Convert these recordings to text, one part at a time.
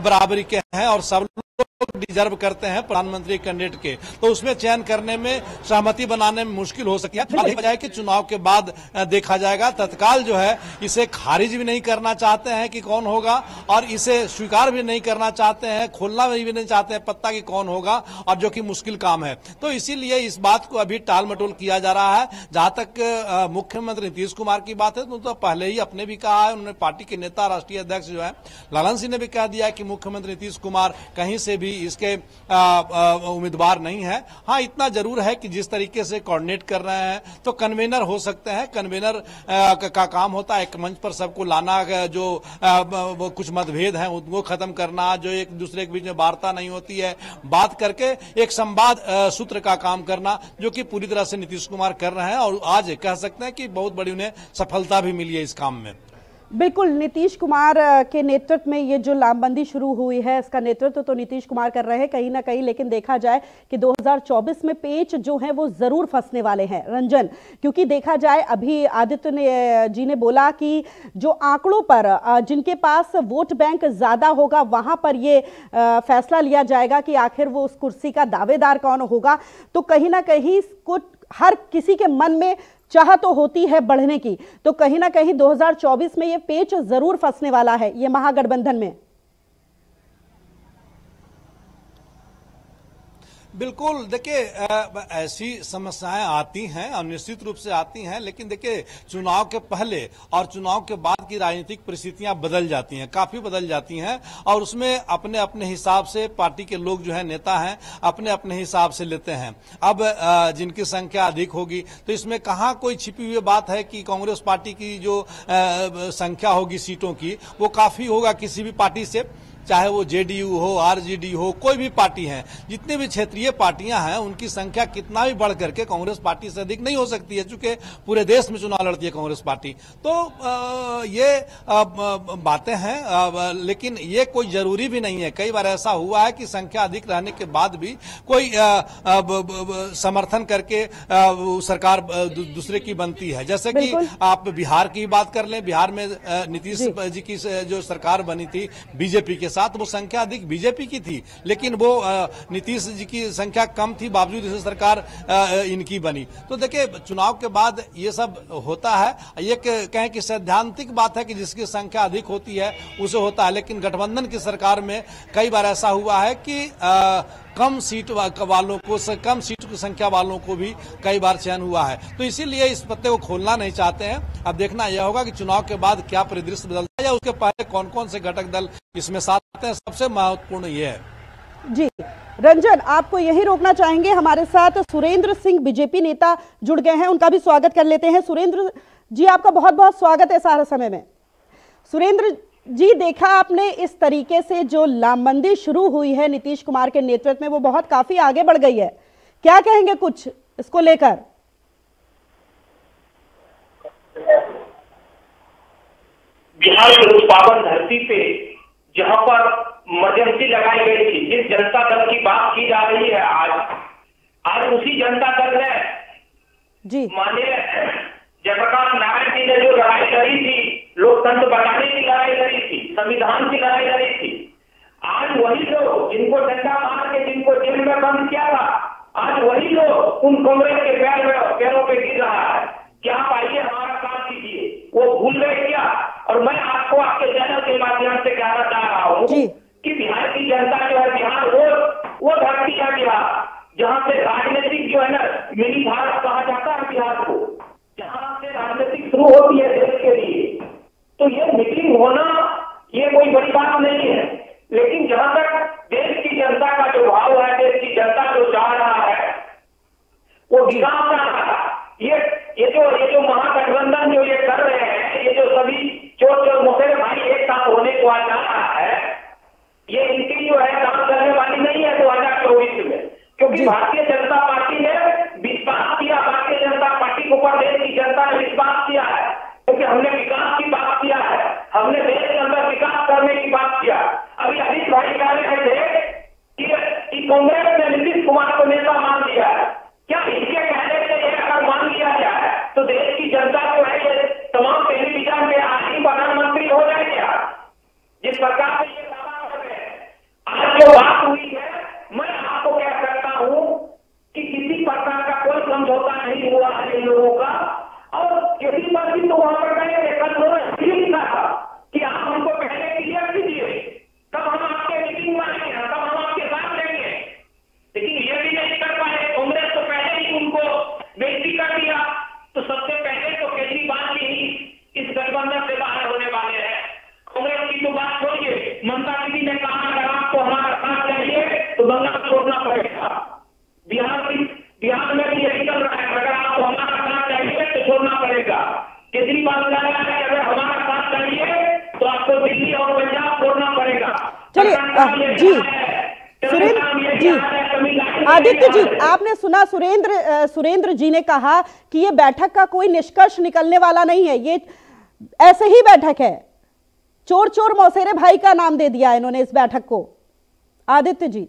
बराबरी के हैं और सब लोग डिजर्व करते हैं प्रधानमंत्री कैंडिडेट के, तो उसमें चयन करने में, सहमति बनाने में मुश्किल हो सकती है। बजाय कि चुनाव के बाद देखा जाएगा, तत्काल जो है इसे खारिज भी नहीं करना चाहते हैं कि कौन होगा, और इसे स्वीकार भी नहीं करना चाहते हैं, खोलना भी नहीं चाहते हैं पत्ता कि कौन होगा, और जो कि मुश्किल काम है। तो इसीलिए इस बात को अभी टाल मटोल किया जा रहा है। जहां तक मुख्यमंत्री नीतीश कुमार की बात है तो पहले ही अपने भी कहा है, उन्होंने पार्टी के नेता राष्ट्रीय अध्यक्ष जो है ललन सिंह ने भी कह दिया कि मुख्यमंत्री नीतीश कुमार कहीं से भी इसके उम्मीदवार नहीं है। हाँ, इतना जरूर है कि जिस तरीके से कोऑर्डिनेट कर रहे हैं तो कन्वेनर हो सकते हैं। कन्वेनर का काम होता है एक मंच पर सबको लाना, जो कुछ मतभेद हैं उनको खत्म करना, जो एक दूसरे के बीच में वार्ता नहीं होती है, बात करके एक संवाद सूत्र का काम करना, जो कि पूरी तरह से नीतीश कुमार कर रहे हैं, और आज कह सकते हैं कि बहुत बड़ी उन्हें सफलता भी मिली है इस काम में। बिल्कुल, नीतीश कुमार के नेतृत्व में ये जो लामबंदी शुरू हुई है, इसका नेतृत्व तो नीतीश कुमार कर रहे हैं कहीं ना कहीं, लेकिन देखा जाए कि 2024 में पेच जो है वो जरूर फंसने वाले हैं रंजन, क्योंकि देखा जाए अभी आदित्य जी ने बोला कि जो आंकड़ों पर जिनके पास वोट बैंक ज्यादा होगा वहां पर ये फैसला लिया जाएगा कि आखिर वो उस कुर्सी का दावेदार कौन होगा। तो कहीं ना कहीं इसको हर किसी के मन में चाह तो होती है बढ़ने की, तो कहीं ना कहीं 2024 में ये पेच जरूर फंसने वाला है ये महागठबंधन में। बिल्कुल, देखिए ऐसी समस्याएं आती हैं और निश्चित रूप से आती हैं, लेकिन देखिए चुनाव के पहले और चुनाव के बाद की राजनीतिक परिस्थितियां बदल जाती हैं, काफी बदल जाती हैं, और उसमें अपने अपने हिसाब से पार्टी के लोग जो है नेता हैं अपने अपने हिसाब से लेते हैं। अब जिनकी संख्या अधिक होगी तो इसमें कहाँ कोई छिपी हुई बात है कि कांग्रेस पार्टी की जो संख्या होगी सीटों की वो काफी होगा किसी भी पार्टी से, चाहे वो जेडीयू हो, आरजेडी हो, कोई भी पार्टी है, जितनी भी क्षेत्रीय पार्टियां हैं उनकी संख्या कितना भी बढ़ करके कांग्रेस पार्टी से अधिक नहीं हो सकती है, चूंकि पूरे देश में चुनाव लड़ती है कांग्रेस पार्टी। तो ये बातें हैं, लेकिन ये कोई जरूरी भी नहीं है। कई बार ऐसा हुआ है कि संख्या अधिक रहने के बाद भी कोई समर्थन करके सरकार दूसरे की बनती है। जैसे कि आप बिहार की बात कर लें, बिहार में नीतीश जी की जो सरकार बनी थी बीजेपी के साथ, वो संख्या अधिक बीजेपी की थी, लेकिन वो नीतीश जी की संख्या कम थी, बावजूद इसे सरकार इनकी बनी। तो देखिए चुनाव के बाद ये सब होता है। ये कहें कि सैद्धांतिक बात है कि जिसकी संख्या अधिक होती है उसे होता है, लेकिन गठबंधन की सरकार में कई बार ऐसा हुआ है कि कम सीट वालों को, कम सीट की संख्या वालों को भी कई बार चयन हुआ है। तो इसीलिए इस पत्ते को खोलना नहीं चाहते हैं। अब देखना यह होगा कि चुनाव के बाद क्या परिदृश्य बदलता है या उसके पहले कौन कौन से घटक दल इसमें साथ आते हैं, सबसे महत्वपूर्ण ये है। जी रंजन, आपको यही रोकना चाहेंगे, हमारे साथ सुरेंद्र सिंह बीजेपी नेता जुड़ गए हैं, उनका भी स्वागत कर लेते हैं। सुरेंद्र जी, आपका बहुत बहुत स्वागत है सारे समय में। सुरेंद्र जी, देखा आपने इस तरीके से जो लामबंदी शुरू हुई है नीतीश कुमार के नेतृत्व में, वो बहुत काफी आगे बढ़ गई है, क्या कहेंगे कुछ इसको लेकर? बिहार की उस पावन धरती पे जहां पर मजंती लगाई गई थी, जिस जनता दल की बात की जा रही है आज उसी जनता दल ने जी माननीय जयप्रकाश नारायण जी ने जो लड़ाई लड़ी थी, लोकतंत्र बचाने की लड़ाई लड़ी थी, संविधान की लड़ाई लड़ी थी, आज वही लोग जिनको डंडा मार के जिनको जेल में बंद किया था, आज वही लोग उन कांग्रेस के पैरों पे गिर रहा है। क्या आप आइए हमारा साथ दीजिए, वो भूल गए क्या? और मैं आपको आपके चैनल के माध्यम से कहना चाह रहा हूँ कि बिहार की जनता जो है, बिहार वो धरती है बिहार, जहाँ से राजनीतिक जो है ना मिनी भारत कहा जाता है बिहार को, जहाँ से राजनीतिक शुरू होती है देश के लिए। तो ये मीटिंग होना ये कोई बड़ी बात नहीं है, लेकिन जहां तक देश की जनता का जो भाव है, देश की जनता जो चाह रहा है वो विकास का रहा। ये जो महागठबंधन जो ये कर रहे हैं, ये जो सभी चोर मोटेरे भाई एक साथ होने को आ जा रहा है, ये इनकी जो है काम करने वाली नहीं है 2024 में, क्योंकि भारतीय जनता पार्टी ने विश्वास किया, भारतीय जनता पार्टी के ऊपर देश की जनता ने विश्वास किया है, क्योंकि हमने विकास की बात किया है, हमने देश के अंदर विकास करने की बात किया। अभी अमित भाई कह रहे थे कि कांग्रेस ने नीतीश कुमार को नेता मान लिया है। क्या इनके कहने से ये अगर मान लिया जाए तो देश की जनता जो है ये तमाम टेलीविजन पे आज ही प्रधानमंत्री हो जाए क्या? जिस प्रकार से ये दावा कर रहे हैं जी ने कहा अगर आपको हमारा साथ चाहिए तो बंगाल छोड़ना पड़ेगा। बिहार में भी यही चल रहा है, अगर आपको हमारा साथ चाहिए तो छोड़ना पड़ेगा। केजरीवाल कह रहा है अगर हमारा साथ चाहिए तो आपको दिल्ली और पंजाब छोड़ना पड़ेगा। चलिए जी सुरेंद्र जी, आदित्य जी, आपने सुना सुरेंद्र जी ने कहा कि ये बैठक का कोई निष्कर्ष निकलने वाला नहीं है, ये ऐसे ही बैठक है। चोर चोर मौसेरे भाई का नाम दे दिया इन्होंने इस बैठक को। आदित्य जी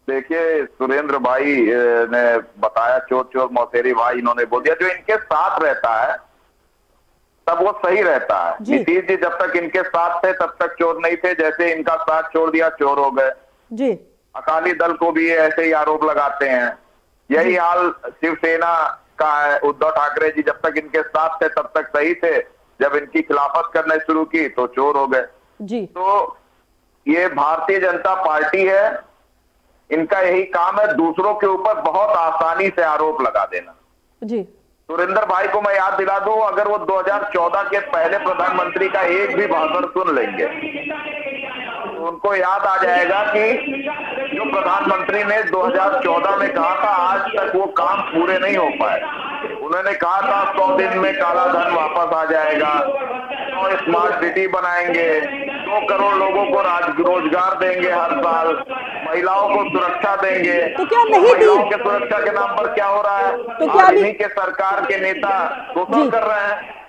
देखिए सुरेंद्र भाई ने बताया चोर चोर मौसेरी भाई इन्होंने बोल दिया। जो इनके साथ रहता है तब वो सही रहता है। नीतीश जी जब तक इनके साथ थे तब तक चोर नहीं थे, जैसे इनका साथ छोड़ दिया चोर हो गए जी। अकाली दल को भी ऐसे ही आरोप लगाते हैं। यही हाल शिवसेना का है। उद्धव ठाकरे जी जब तक इनके साथ थे तब तक सही थे, जब इनकी खिलाफत करने शुरू की तो चोर हो गए जी। तो ये भारतीय जनता पार्टी है, इनका यही काम है दूसरों के ऊपर बहुत आसानी से आरोप लगा देना जी। सुरेंद्र भाई को मैं याद दिला दूं, अगर वो 2014 के पहले प्रधानमंत्री का एक भी भाषण सुन लेंगे तो उनको याद आ जाएगा कि जो प्रधानमंत्री ने 2014 में कहा था आज तक वो काम पूरे नहीं हो पाए। उन्होंने कहा था 100 दिन में काला धन वापस आ जाएगा, 100 स्मार्ट सिटी बनाएंगे, 2 करोड़ लोगों को रोजगार देंगे हर साल, महिलाओं को सुरक्षा देंगे। तो क्या नहीं दी? महिलाओं के सुरक्षा के नाम पर क्या हो रहा है? तो क्या इन्हीं के सरकार के नेता शोषण कर रहे हैं।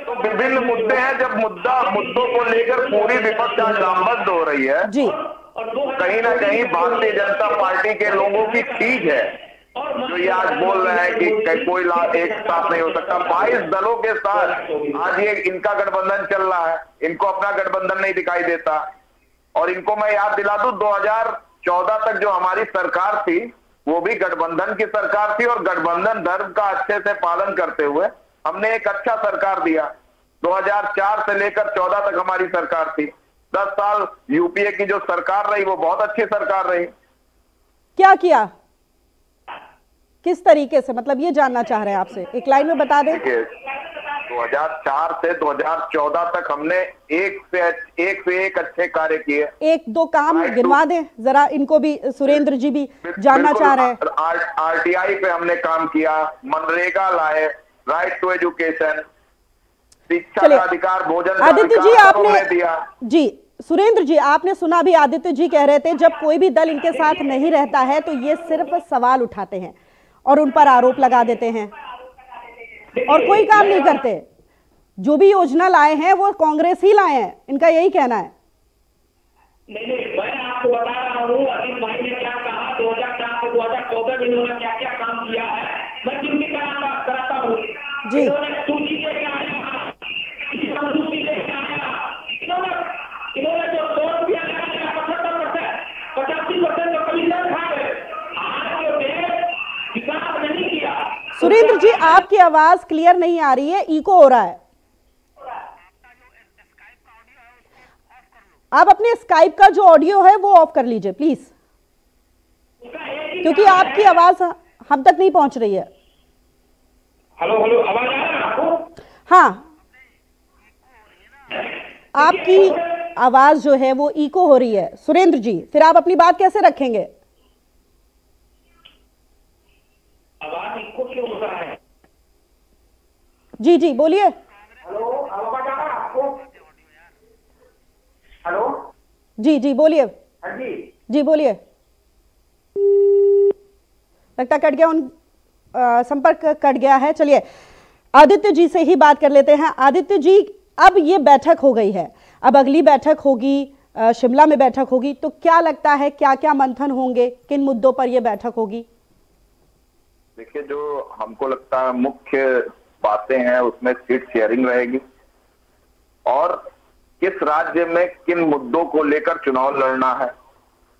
तो विभिन्न मुद्दे हैं, जब मुद्दों को लेकर पूरी विपक्ष आज लामबंद हो रही है जी। कहीं ना कहीं भारतीय जनता पार्टी के लोगों की ठीक है जो ये आज बोल रहे हैं कि कोई एक साथ नहीं हो सकता। 22 दलों के साथ आज ये इनका गठबंधन चल रहा है, इनको अपना गठबंधन नहीं दिखाई देता। और इनको मैं याद दिला दूं 2014 तक जो हमारी सरकार थी वो भी गठबंधन की सरकार थी और गठबंधन धर्म का अच्छे से पालन करते हुए हमने एक अच्छा सरकार दिया। 2004 से लेकर 14 तक हमारी सरकार थी। 10 साल यूपीए की जो सरकार रही वो बहुत अच्छी सरकार रही। क्या किया, किस तरीके से, मतलब ये जानना चाह रहे हैं आपसे, एक लाइन में बता दें। 2004 से 2014 तक हमने एक से एक अच्छे कार्य किए। एक दो काम गिनवा दें जरा, इनको भी सुरेंद्र जी भी जानना चाह रहे हैं। आरटीआई पे हमने काम किया, मनरेगा लाए, राइट टू एजुकेशन, शिक्षा का अधिकार, भोजन का आदित्य जी अधिकार आपने दिया। जी सुरेंद्र जी आपने सुना भी, आदित्य जी कह रहे थे जब कोई भी दल इनके साथ नहीं रहता है तो ये सिर्फ सवाल उठाते हैं और उन पर आरोप लगा देते हैं और कोई काम नहीं करते। जो भी योजना लाए हैं वो कांग्रेस ही लाए हैं, इनका यही कहना है। नहीं, मैं आपको बता रहा हूँ अजीत भाई ने क्या कहा। 2004 से 2014 में इन्होंने क्या क्या काम किया है मैं जिम्मी कराता हूँ जी। इन्होंने सूची लेके आया, सूची लेके आया, इन्होंने जो 100 रुपया लगाया 75%, 85% तो कमीशन खा गए। आज जो देश विकास नहीं किया। सुरेंद्र जी आपकी आवाज क्लियर नहीं आ रही है, इको हो रहा है। आप अपने स्काइप का जो ऑडियो है वो ऑफ कर लीजिए प्लीज, क्योंकि आपकी आवाज हम तक नहीं पहुंच रही है। हेलो हेलो, आवाज आ रहा है आपको? हाँ, आपकी आवाज जो है वो इको हो रही है सुरेंद्र जी, फिर आप अपनी बात कैसे रखेंगे? आवाज इको क्यों हो रहा है? जी जी बोलिए। हेलो, आवाज आ रहा है आपको? हेलो जी जी बोलिए। हाँ जी जी बोलिए। लगता कट गया, उन संपर्क कट गया है। चलिए आदित्य जी से ही बात कर लेते हैं। आदित्य जी, अब ये बैठक हो गई है, अब अगली बैठक होगी, शिमला में बैठक होगी, तो क्या लगता है क्या क्या मंथन होंगे, किन मुद्दों पर यह बैठक होगी? देखिए, जो हमको लगता है मुख्य बातें हैं उसमें सीट शेयरिंग रहेगी और किस राज्य में किन मुद्दों को लेकर चुनाव लड़ना है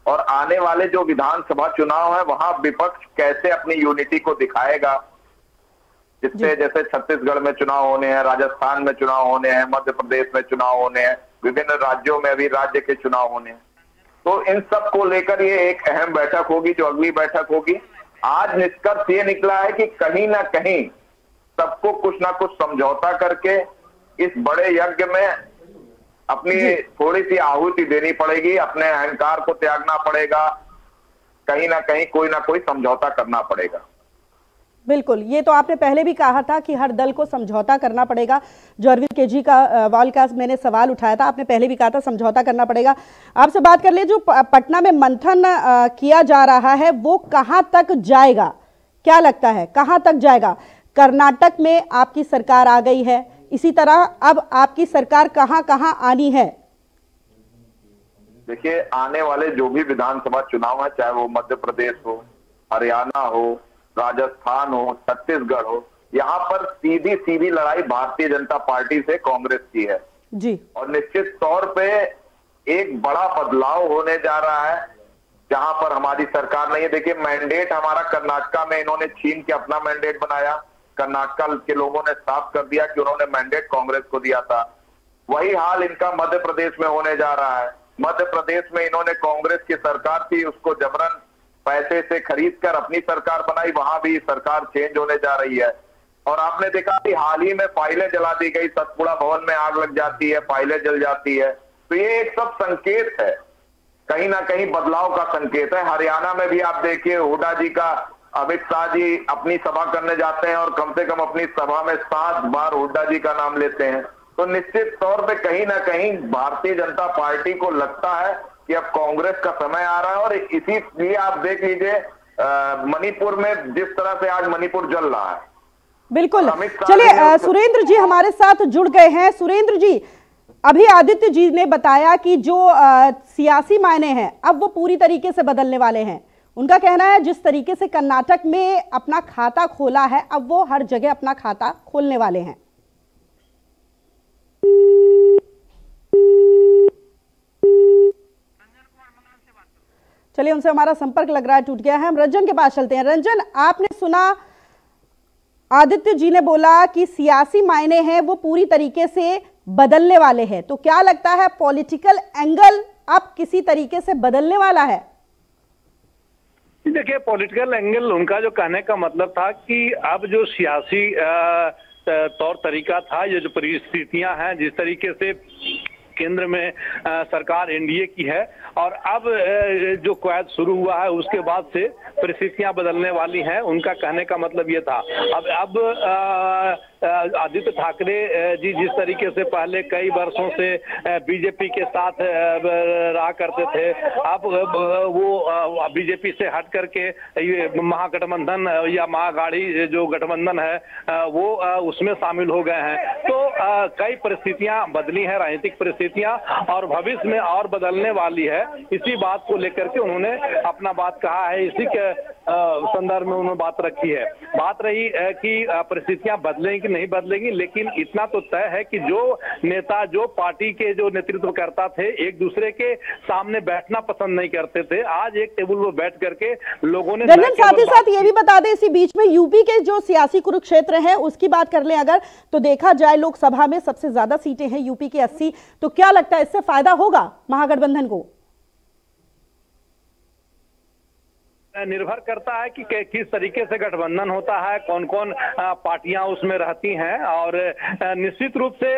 और आने वाले जो विधानसभा चुनाव है वहां विपक्ष कैसे अपनी यूनिटी को दिखाएगा, जिससे जैसे छत्तीसगढ़ में चुनाव होने हैं, राजस्थान में चुनाव होने हैं, मध्य प्रदेश में चुनाव होने हैं, विभिन्न राज्यों में भी राज्य के चुनाव होने हैं। तो इन सब को लेकर ये एक अहम बैठक होगी जो अगली बैठक होगी। आज निष्कर्ष ये निकला है कि कहीं ना कहीं सबको कुछ ना कुछ समझौता करके इस बड़े यज्ञ में अपनी थोड़ी सी आहुति देनी पड़ेगी, अपने अहंकार को त्यागना पड़ेगा, कहीं ना कहीं कोई ना कोई समझौता करना पड़ेगा। बिल्कुल, ये तो आपने पहले भी कहा था कि हर दल को समझौता करना पड़ेगा। जो अरविंद केजरीवाल का मैंने सवाल उठाया था, आपने पहले भी कहा था समझौता करना पड़ेगा। आपसे बात कर ले, जो पटना में मंथन किया जा रहा है वो कहां तक जाएगा, क्या लगता है कहां तक जाएगा? कर्नाटक में आपकी सरकार आ गई है, इसी तरह अब आपकी सरकार कहां कहां आनी है? देखिए, आने वाले जो भी विधानसभा चुनाव है, चाहे वो मध्य प्रदेश हो, हरियाणा हो, राजस्थान हो, छत्तीसगढ़ हो, यहाँ पर सीधी सीधी लड़ाई भारतीय जनता पार्टी से कांग्रेस की है जी। और निश्चित तौर पे एक बड़ा बदलाव होने जा रहा है जहां पर हमारी सरकार नहीं है। देखिए, मैंडेट हमारा कर्नाटका में इन्होंने छीन के अपना मैंडेट बनाया। कर्नाटका के लोगों ने साफ कर दिया कि उन्होंने मैंडेट कांग्रेस को दिया था। वही हाल इनका मध्य प्रदेश में होने जा रहा है। मध्य प्रदेश में इन्होंने कांग्रेस की सरकार थी, उसको जबरन पैसे से खरीद कर अपनी सरकार बनाई, वहां भी सरकार चेंज होने जा रही है। और आपने देखा कि हाल ही में फाइलें जला दी गई, सतपुड़ा भवन में आग लग जाती है, फाइलें जल जाती है। तो ये एक सब संकेत है, कहीं ना कहीं बदलाव का संकेत है। हरियाणा में भी आप देखिए, हुड्डा जी का, अमित शाह जी अपनी सभा करने जाते हैं और कम से कम अपनी सभा में 7 बार हुड्डा जी का नाम लेते हैं। तो निश्चित तौर पे कहीं ना कहीं भारतीय जनता पार्टी को लगता है कि अब कांग्रेस का समय आ रहा है। और इसीलिए आप देख लीजिए मणिपुर में जिस तरह से आज मणिपुर जल रहा है। बिल्कुल, चलिए सुरेंद्र जी हमारे साथ जुड़ गए हैं। सुरेंद्र जी, अभी आदित्य जी ने बताया कि जो सियासी मायने हैं अब वो पूरी तरीके से बदलने वाले हैं। उनका कहना है जिस तरीके से कर्नाटक में अपना खाता खोला है, अब वो हर जगह अपना खाता खोलने वाले हैं। चलिए, उनसे हमारा संपर्क लग रहा है टूट गया है। हम रंजन के पास चलते हैं। रंजन, आपने सुना आदित्य जी ने बोला कि सियासी मायने हैं वो पूरी तरीके से बदलने वाले हैं, तो क्या लगता है पॉलिटिकल एंगल अब किसी तरीके से बदलने वाला है? देखिए, पॉलिटिकल एंगल, उनका जो कहने का मतलब था कि अब जो सियासी तौर तरीका था, ये जो परिस्थितियां हैं, जिस तरीके से केंद्र में सरकार एनडीए की है और अब जो क्वैद शुरू हुआ है उसके बाद से परिस्थितियां बदलने वाली हैं। उनका कहने का मतलब ये था। अब आदित्य ठाकरे जी जिस तरीके से पहले कई वर्षों से बीजेपी के साथ रहा करते थे, अब वो बीजेपी से हट करके ये महागठबंधन या महागाड़ी जो गठबंधन है वो उसमें शामिल हो गए हैं। तो कई परिस्थितियां बदली हैं, राजनीतिक परिस्थितियां, और भविष्य में और बदलने वाली है। इसी बात को लेकर के उन्होंने अपना बात कहा है, इसी के संदर्भ में उन्होंने बात रखी है। बात रही कि परिस्थितियां बदलेंगी नहीं बदलेंगी, लेकिन इतना तो तय है कि जो नेता, जो पार्टी के जो नेतृत्व करता थे, एक दूसरे के सामने बैठना पसंद नहीं करते थे। आज एक टेबल पर बैठ करके लोगों ने साथ ही साथ ये भी बता दें, इसी बीच में यूपी के जो सियासी कुरुक्षेत्र है उसकी बात कर लें अगर, तो देखा जाए लोकसभा में सबसे ज्यादा सीटें हैं यूपी के 80। तो क्या लगता है इससे फायदा होगा महागठबंधन को? निर्भर करता है कि किस तरीके से गठबंधन होता है, कौन कौन पार्टियां उसमें रहती हैं। और निश्चित रूप से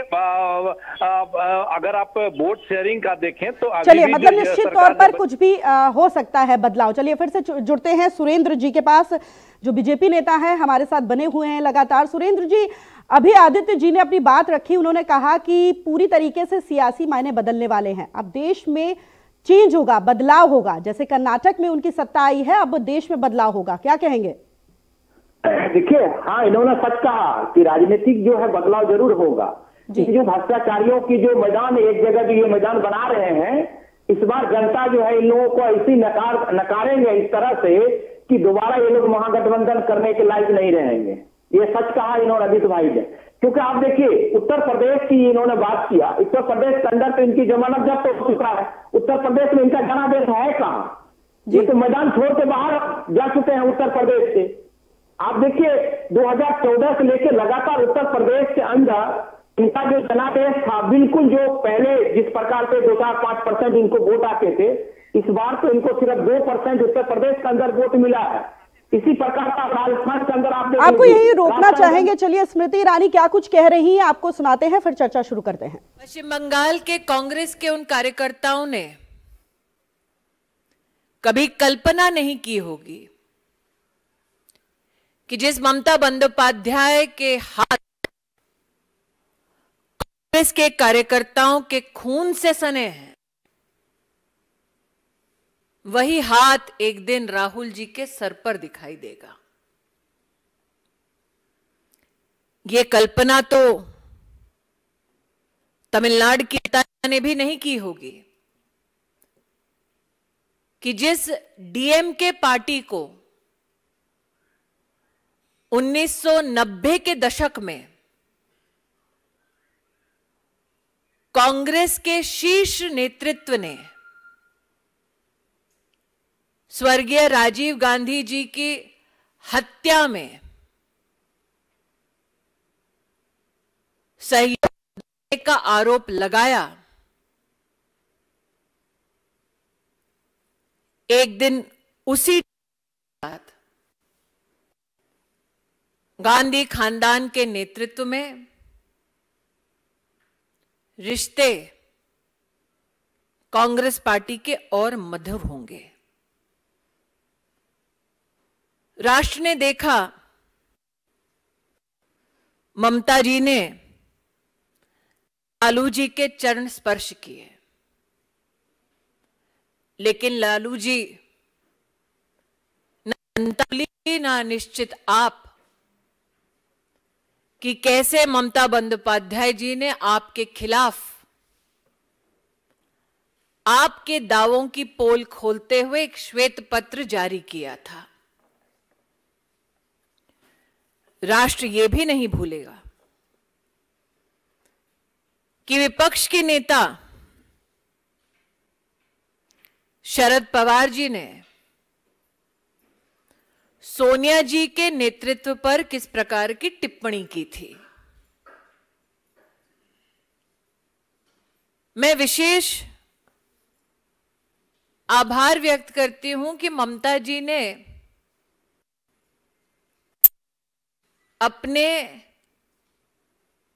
अगर आप वोट शेयरिंग का देखें तो चलिए, मतलब निश्चित तौर पर कुछ भी हो सकता है बदलाव। चलिए फिर से जुड़ते हैं सुरेंद्र जी के पास, जो बीजेपी नेता है, हमारे साथ बने हुए हैं लगातार। सुरेंद्र जी, अभी आदित्य जी ने अपनी बात रखी, उन्होंने कहा कि पूरी तरीके से सियासी मायने बदलने वाले हैं। अब देश में चेंज होगा, बदलाव होगा, जैसे कर्नाटक में उनकी सत्ता आई है, अब देश में बदलाव होगा, क्या कहेंगे? देखिए, हाँ, इन्होंने सच कहा कि राजनीतिक जो है बदलाव जरूर होगा। जो भ्रष्टाचारियों की जो मैदान, एक जगह जो ये मैदान बना रहे हैं, इस बार जनता जो है इन लोगों को ऐसी नकारेंगे इस तरह से कि दोबारा ये लोग महागठबंधन करने के लायक नहीं रहेंगे। ये सच कहा इन्होंने आदित्य भाई ने। क्योंकि आप देखिए, उत्तर प्रदेश की इन्होंने बात किया, उत्तर प्रदेश के अंदर तो इनकी जमानत जब्त हो चुका है। उत्तर प्रदेश में इनका जनादेश है कहाँ? ये तो मैदान छोड़ के बाहर जा चुके हैं उत्तर प्रदेश से। आप देखिए, 2014 से लेकर लगातार उत्तर प्रदेश के अंदर इनका जो जनादेश था, बिल्कुल जो पहले जिस प्रकार से 2-5% इनको वोट आते थे, इस बार तो इनको सिर्फ 2% उत्तर प्रदेश के अंदर वोट मिला है। इसी प्रकार का राजस्थान के अंदर आप आपको यही रोकना चाहेंगे। चलिए स्मृति ईरानी क्या कुछ कह रही हैं आपको सुनाते हैं, फिर चर्चा शुरू करते हैं। पश्चिम बंगाल के कांग्रेस के उन कार्यकर्ताओं ने कभी कल्पना नहीं की होगी कि जिस ममता बंदोपाध्याय के हाथ कांग्रेस के कार्यकर्ताओं के खून से सने हैं, वही हाथ एक दिन राहुल जी के सर पर दिखाई देगा। ये कल्पना तो तमिलनाडु की नेता ने भी नहीं की होगी कि जिस डीएमके पार्टी को 1990 के दशक में कांग्रेस के शीर्ष नेतृत्व ने स्वर्गीय राजीव गांधी जी की हत्या में सहयोग का आरोप लगाया, एक दिन उसी बात गांधी खानदान के नेतृत्व में रिश्ते कांग्रेस पार्टी के और मधुर होंगे। राष्ट्र ने देखा ममता जी ने लालू जी के चरण स्पर्श किए, लेकिन लालू जी ना निश्चित आप कि कैसे ममता बंदोपाध्याय जी ने आपके खिलाफ आपके दावों की पोल खोलते हुए एक श्वेत पत्र जारी किया था। राष्ट्र यह भी नहीं भूलेगा कि विपक्ष के नेता शरद पवार जी ने सोनिया जी के नेतृत्व पर किस प्रकार की टिप्पणी की थी। मैं विशेष आभार व्यक्त करती हूं कि ममता जी ने अपने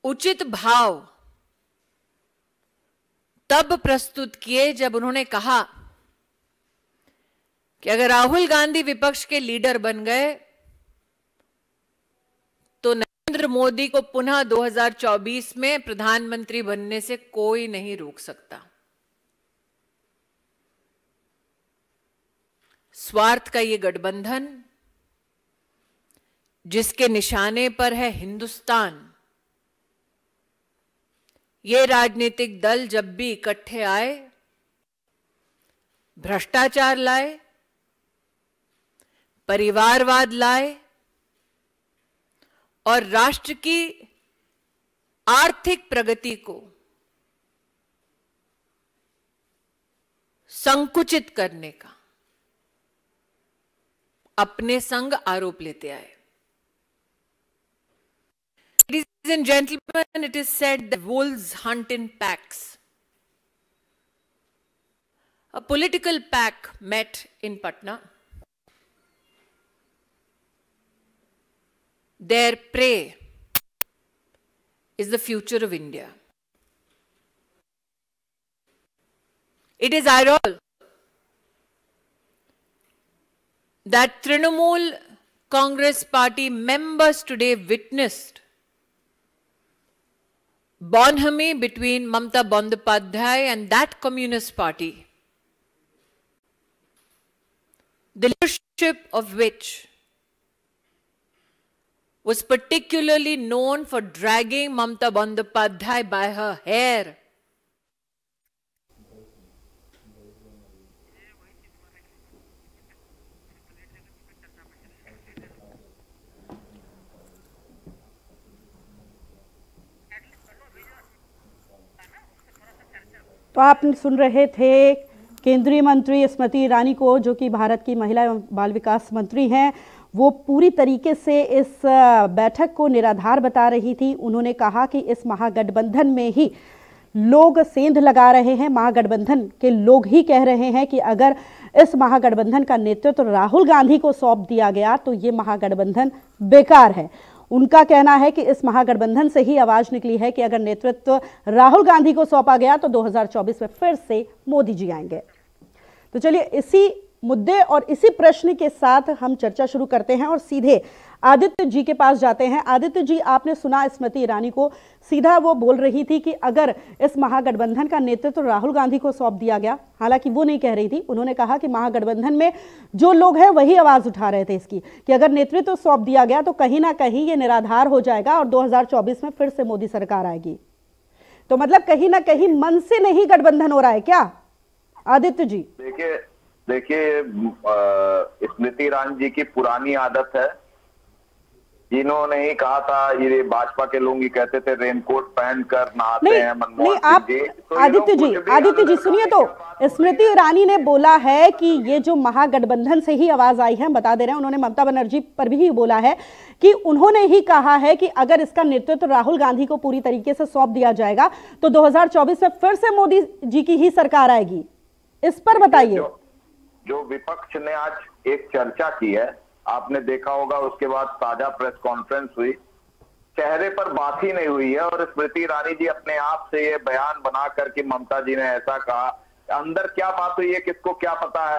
उचित भाव तब प्रस्तुत किए जब उन्होंने कहा कि अगर राहुल गांधी विपक्ष के लीडर बन गए तो नरेंद्र मोदी को पुनः 2024 में प्रधानमंत्री बनने से कोई नहीं रोक सकता। स्वार्थ का ये गठबंधन जिसके निशाने पर है हिंदुस्तान, ये राजनीतिक दल जब भी इकट्ठे आए भ्रष्टाचार लाए, परिवारवाद लाए और राष्ट्र की आर्थिक प्रगति को संकुचित करने का अपने संग आरोप लेते आए। Ladies and gentlemen, it is said that wolves hunt in packs. A political pack met in Patna. Their prey is the future of India. It is ironic that Trinamool Congress Party members today witnessed bonhomie between Mamata Bandyopadhyay and that Communist Party, the leadership of which was particularly known for dragging Mamata Bandyopadhyay by her hair. तो आप सुन रहे थे केंद्रीय मंत्री स्मृति ईरानी को, जो कि भारत की महिला एवं बाल विकास मंत्री हैं। वो पूरी तरीके से इस बैठक को निराधार बता रही थी। उन्होंने कहा कि इस महागठबंधन में ही लोग सेंध लगा रहे हैं, महागठबंधन के लोग ही कह रहे हैं कि अगर इस महागठबंधन का नेतृत्व राहुल गांधी को सौंप दिया गया तो ये महागठबंधन बेकार है। उनका कहना है कि इस महागठबंधन से ही आवाज निकली है कि अगर नेतृत्व राहुल गांधी को सौंपा गया तो 2024 में फिर से मोदी जी आएंगे। तो चलिए इसी मुद्दे और इसी प्रश्न के साथ हम चर्चा शुरू करते हैं और सीधे आदित्य जी के पास जाते हैं। आदित्य जी, आपने सुना स्मृति ईरानी को, सीधा वो बोल रही थी कि अगर इस महागठबंधन का नेतृत्व राहुल गांधी को सौंप दिया गया, हालांकि वो नहीं कह रही थी, उन्होंने कहा कि महागठबंधन में जो लोग हैं वही आवाज उठा रहे थे इसकी कि अगर नेतृत्व सौंप दिया गया तो कहीं ना कहीं ये निराधार हो जाएगा और 2024 में फिर से मोदी सरकार आएगी। तो मतलब कहीं ना कहीं मन से नहीं गठबंधन हो रहा है क्या आदित्य जी? देखिए स्मृति ईरानी जी की पुरानी आदत है, इन्होंने ही कहा था, ये भाजपा के लोग ही कहते थे रेनकोट पहनकर नहाते हैं मनमोहन सिंह जी। तो आदित्य जी सुनिए, तो स्मृति ईरानी ने बोला है कि ये जो महागठबंधन से ही आवाज आई है, बता दे रहे हैं, उन्होंने ममता बनर्जी पर भी बोला है कि उन्होंने ही कहा है कि अगर इसका नेतृत्व राहुल गांधी को पूरी तरीके से सौंप दिया जाएगा तो 2024 में फिर से मोदी जी की ही सरकार आएगी। इस पर बताइए। जो विपक्ष ने आज एक चर्चा की है, आपने देखा होगा, उसके बाद साझा प्रेस कॉन्फ्रेंस हुई, चेहरे पर बात ही नहीं हुई है और स्मृति ईरानी जी अपने आप से ये बयान बना कर कि ममता जी ने ऐसा कहा, अंदर क्या बात हुई है किसको क्या पता है।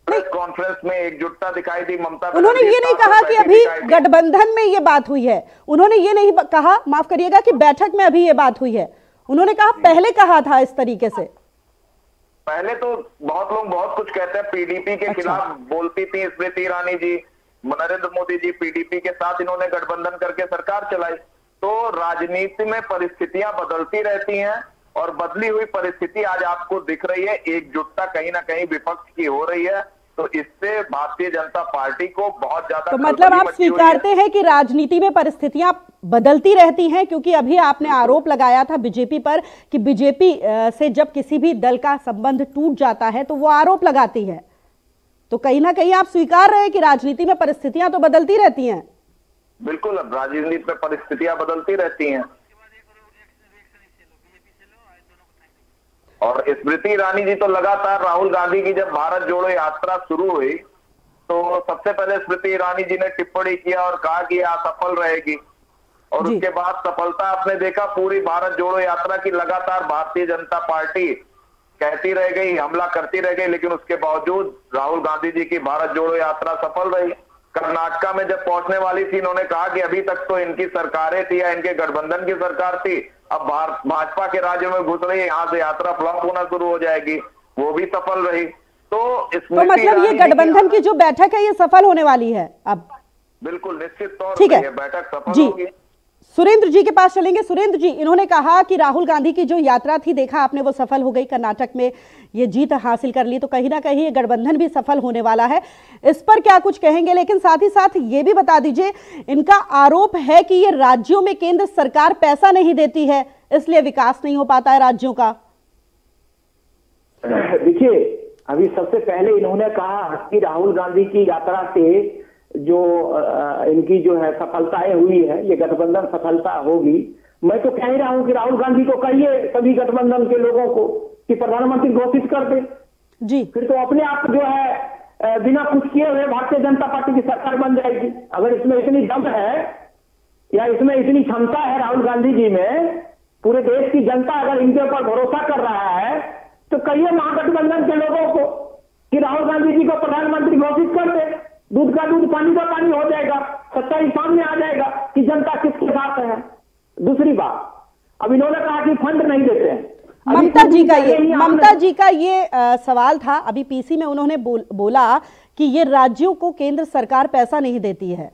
प्रेस कॉन्फ्रेंस में एकजुटता दिखाई दी ममता। उन्होंने ये नहीं कहा कि अभी गठबंधन में ये बात हुई है, उन्होंने ये नहीं कहा, माफ करिएगा, कि बैठक में अभी ये बात हुई है। उन्होंने कहा पहले कहा था इस तरीके से। पहले तो बहुत लोग बहुत कुछ कहते हैं, पीडीपी के खिलाफ बोलती थी स्मृति ईरानी जी, नरेंद्र मोदी जी पीडीपी के साथ इन्होंने गठबंधन करके सरकार चलाई। तो राजनीति में परिस्थितियां बदलती रहती हैं और बदली हुई परिस्थिति आज आपको दिख रही है, एकजुटता कहीं ना कहीं विपक्ष की हो रही है, तो इससे भारतीय जनता पार्टी को बहुत ज्यादा। तो मतलब आप स्वीकारते हैं कि राजनीति में परिस्थितियां बदलती रहती हैं, क्योंकि अभी आपने आरोप लगाया था बीजेपी पर कि बीजेपी से जब किसी भी दल का संबंध टूट जाता है तो वो आरोप लगाती है, तो कहीं ना कहीं आप स्वीकार रहे हैं कि राजनीति में परिस्थितियां तो बदलती रहती हैं। बिल्कुल, राजनीति में परिस्थितियां बदलती रहती हैं और स्मृति ईरानी जी तो लगातार राहुल गांधी की जब भारत जोड़ो यात्रा शुरू हुई तो सबसे पहले स्मृति ईरानी जी ने टिप्पणी किया और कहा कि यह असफल रहेगी, और उसके बाद सफलता आपने देखा पूरी भारत जोड़ो यात्रा की। लगातार भारतीय जनता पार्टी कहती रह गई, हमला करती रह गई, लेकिन उसके बावजूद राहुल गांधी जी की भारत जोड़ो यात्रा सफल रही। कर्नाटका में जब पहुंचने वाली थी, इन्होंने कहा कि अभी तक तो इनकी सरकारें थी या इनके गठबंधन की सरकार थी, अब भाजपा के राज्य में घुस रही है, यहाँ से यात्रा फ्लॉप होना शुरू हो जाएगी, वो भी सफल रही। तो मतलब ये गठबंधन की जो बैठक है ये सफल होने वाली है अब? बिल्कुल निश्चित तौर पर ये बैठक सफल होगी। सुरेंद्र जी के पास चलेंगे। सुरेंद्र जी, इन्होंने कहा कि राहुल गांधी की जो यात्रा थी, देखा आपने, वो सफल हो गई, कर्नाटक में ये जीत हासिल कर ली, तो कहीं ना कहीं ये गठबंधन भी सफल होने वाला है। इस पर क्या कुछ कहेंगे? लेकिन साथ ही साथ ये भी बता दीजिए, इनका आरोप है कि ये राज्यों में केंद्र सरकार पैसा नहीं देती है, इसलिए विकास नहीं हो पाता है राज्यों का। देखिए, अभी सबसे पहले इन्होंने कहा कि राहुल गांधी की यात्रा से जो इनकी जो है सफलताएं हुई है, ये गठबंधन सफलता होगी। मैं तो कह ही रहा हूं कि राहुल गांधी को कहिए सभी गठबंधन के लोगों को कि प्रधानमंत्री घोषित कर दे जी, फिर तो अपने आप जो है बिना कुछ किए हुए भारतीय जनता पार्टी की सरकार बन जाएगी। अगर इसमें इतनी दम है या इसमें इतनी क्षमता है राहुल गांधी जी में, पूरे देश की जनता अगर इनके ऊपर भरोसा कर रहा है, तो कहिए महागठबंधन के लोगों को कि राहुल गांधी जी को प्रधानमंत्री घोषित कर दे। दूध का दूध पानी का पानी हो जाएगा, सच्चाई सामने आ जाएगा कि जनता किसके साथ है। दूसरी बात, अब इन्होंने कहा कि फंड नहीं देते हैं। ममता जी का ये सवाल था, अभी पीसी में उन्होंने बोला कि ये राज्यों को केंद्र सरकार पैसा नहीं देती है।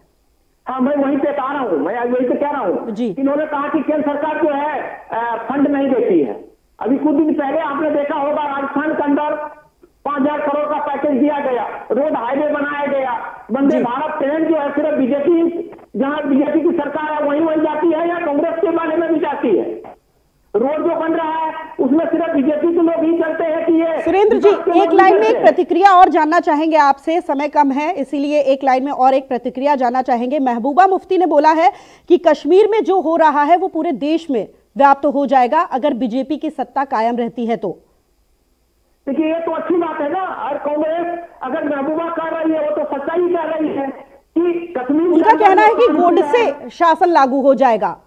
हाँ, मैं वहीं पे आ रहा हूँ, मैं वहीं पे कह रहा हूँ जी। इन्होंने कहा कि केंद्र सरकार जो है फंड नहीं देती है। अभी कुछ दिन पहले आपने देखा होगा, राजस्थान के अंदर 5,000 करोड़ का पैकेज दिया गया, रोड हाईवे बनाया गया, वंदे भारत ट्रेन जो है सिर्फ बीजेपी, जहां बीजेपी की सरकार है वहीं जाती है या कांग्रेस के बारे में भी जाती है। रोड जो बन रहा है उसमें सिर्फ बीजेपी के लोग ही चलते हैं कि ये। सुरेंद्र जी, एक लाइन में एक प्रतिक्रिया और जानना चाहेंगे आपसे, समय कम है इसीलिए एक लाइन में और एक प्रतिक्रिया जानना चाहेंगे। महबूबा मुफ्ती ने बोला है कि कश्मीर में जो हो रहा है वो पूरे देश में व्याप्त हो जाएगा अगर बीजेपी की सत्ता कायम रहती है तो। देखिए ये तो अच्छी बात है ना। और कांग्रेस अगर महबूबा कर रही है वो तो सच्चाई कह रही है कि कश्मीर, उनका कहना है कि गोडसे शासन लागू हो जाएगा।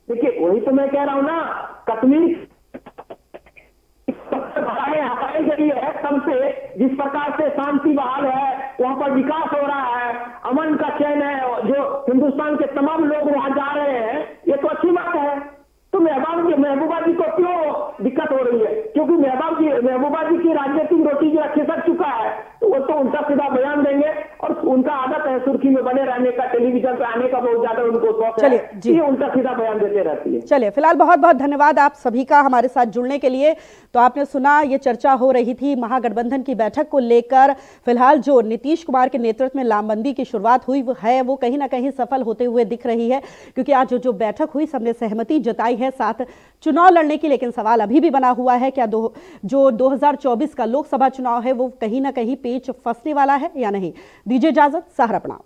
देखिए वही तो मैं कह रहा हूं ना, कश्मीर हटाई गई है तब से, जिस प्रकार से शांति बहाल है, वहां पर विकास हो रहा है, अमन का चैन है, जो हिंदुस्तान के तमाम लोग वहां जा रहे हैं, ये तो अच्छी बात है। तो महबूबा जी को क्यों दिक्कत हो रही है? क्योंकि महबूबा जी की राजनीतिक रोटी जो खिसक चुका है, तो वो तो उनका सीधा बयान देंगे। और उनका आदत है सुर्खी में बने रहने का, टेलीविजन पे आने का बहुत ज्यादा उनको शौक है, ये उनका सीधा बयान देते रहती है। चलिए, फिलहाल बहुत बहुत धन्यवाद आप सभी का हमारे साथ जुड़ने के लिए। तो आपने सुना, ये चर्चा हो रही थी महागठबंधन की बैठक को लेकर। फिलहाल जो नीतीश कुमार के नेतृत्व में लामबंदी की शुरुआत हुई है, वो कहीं ना कहीं सफल होते हुए दिख रही है, क्योंकि आज जो बैठक हुई सबने सहमति जताई है साथ चुनाव लड़ने की। लेकिन सवाल अभी भी बना हुआ है, क्या जो 2024 का लोकसभा चुनाव है वो कहीं ना कहीं पेच फंसने वाला है या नहीं। दीजिए इजाजत, सहरा प्रणाम।